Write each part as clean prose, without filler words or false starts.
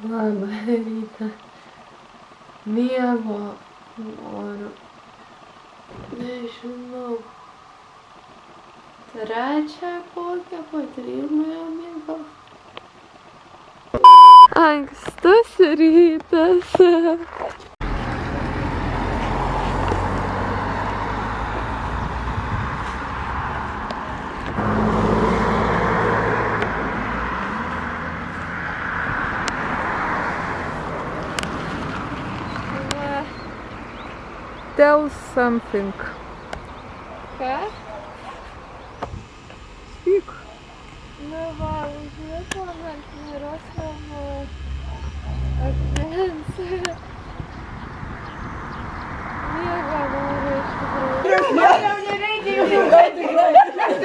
Labą rytą. Miego noriu. Nežinau. Trečią kokią po 3 miego. Ankstus rytas. Tell something. Ką? Speak. Nu va, užlikom ant Miroslavų akmens. Miego noriu iš tikrųjų. Man jau nereikia jų ilgai.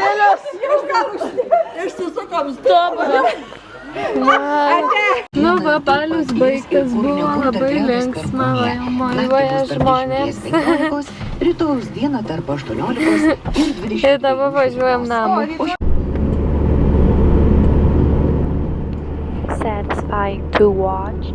Dėlios, jau gal išsisukom stobą. Nu va, balius baigtas, buvo labai linksma, mojuoja žmonės. Rytojaus dieną tarp 18 ir 20. Ir dabar važiuojam namo. Satisfying to watch.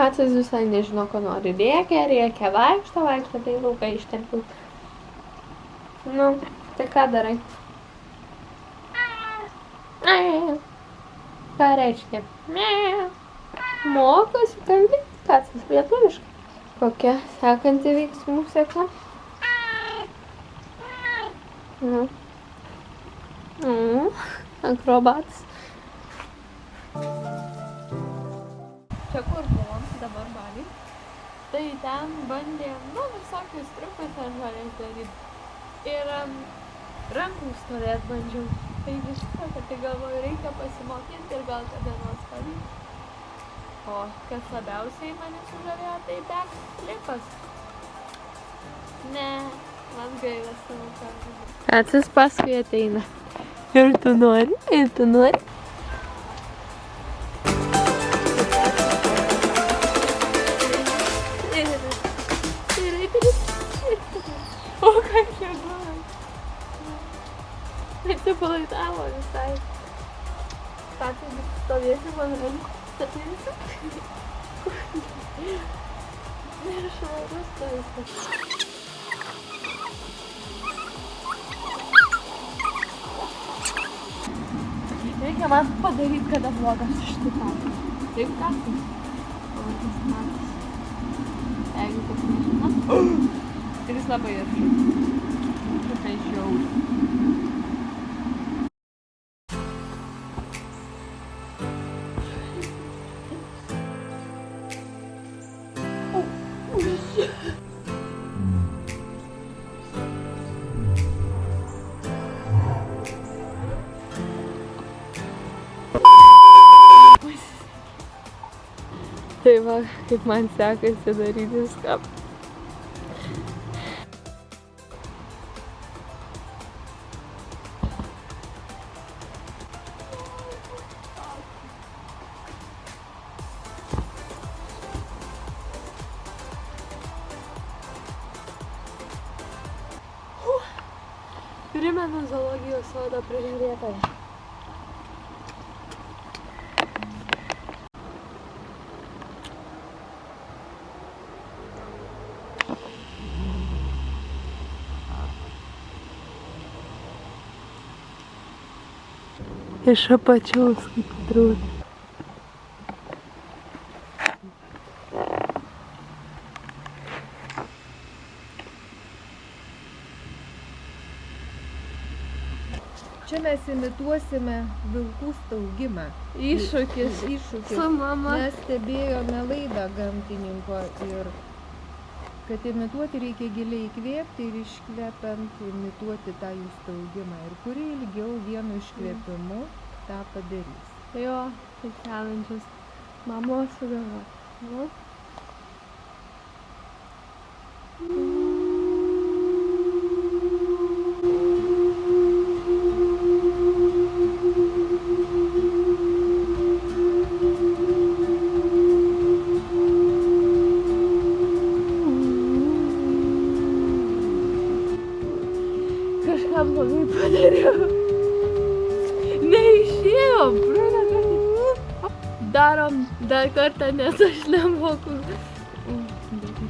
Kacas visai nežino, ko nori. Rėkia, vaikšto, tai lauką ištempiu. Nu, tai ką darai? Ką reiškia? Mokosi kalbėti, Kacas lietuviškai. Kokia sekanti veiksmų seka? Akrobatas. Čia kur buvom, dabar Bali. Tai ten bandėm, visokius triukus ar žalės daryti. Ir rankų stovėt bandžiau. Tai viską, kad tai galvoju, reikia pasimokyti ir gal kada nors pavyks. O kas labiausiai mane sužavėjo, tai backflipas. Ne, man gaila savo kartų. Kacas paskui ateina. Ir tu nori. O, kaip čia buvo. Atsipalaidavo visai. Kacas stovėsi man rankų. Ir švarus to viskas. Reikia man padaryti, kada vlogas ištikau. Taip, Kacas? O, tas Kacas. Jeigu kas nežino. Ir jis labai aršus. Tai žiauri. Tai va, kaip man sekasi daryti viską. Primenu zoologijos sodo prižiūrėtoją. Iš apačiaus, kaip atrodo. Čia mes imituosime vilkų staugimą. Iššūkis. Iššūkis. Su mama. Mes stebėjome laidą gamtininko ir kad imituoti reikia giliai įkvėpti ir iškvepiant imituoti tą jų staugimą. Ir kuri ilgiau vienu iškvėpimu tą padarys. Jo, tai challenge'as. Mamos sugalvo. Nu. Kažkam labai padariau. Neišėjo, brūna. Darom dar kartą, nes aš nemoku.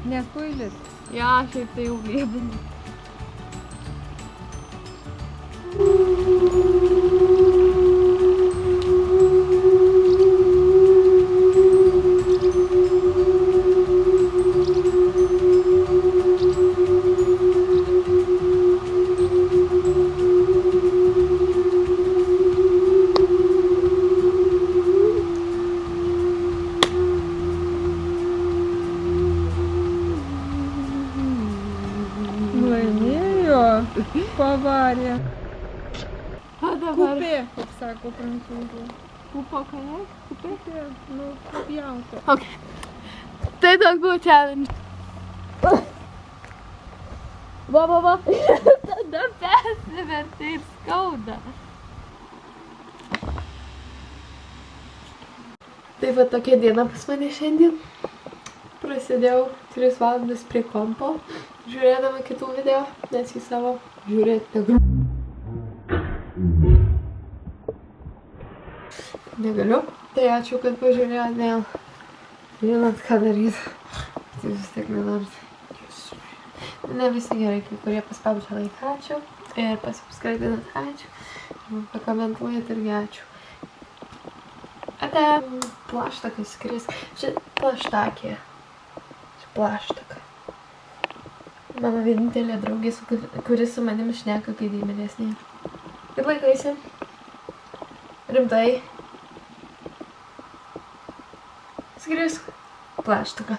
Nespoilis. Ja, šiaip tai jau liebinu. Laimėjo. Pavarė. O dabar. Kupė, kaip sako prancūzų. Pupo kaje? Kupė, nu, papjauta. Okay. Tai toks buvo challenge. Va. Tada persiverti ir skauda. Tai va tokia diena pas mane šiandien. Prasidėjau 3 valandas prie kompo, žiūrėdama kitų video, nes į savo žiūrėti negaliu. Tai ačiū, kad pažiūrėjot, vėl žinot, ką daryti. Tai vis tiek nenorit. Ne visi gerai, kai kurie paspaudžia laiką, ačiū. Ir pasubscribinat, ačiū. Ir pakomentuojat irgi ačiū. Ate plaštakas skris. Čia plaštakė. Čia plaštaka. Mano vienintelė draugė, kuris su manim šneka, kai dėmelėsnė. Kaip laikaisi? Rimtai? Skrisk. Plaštaka.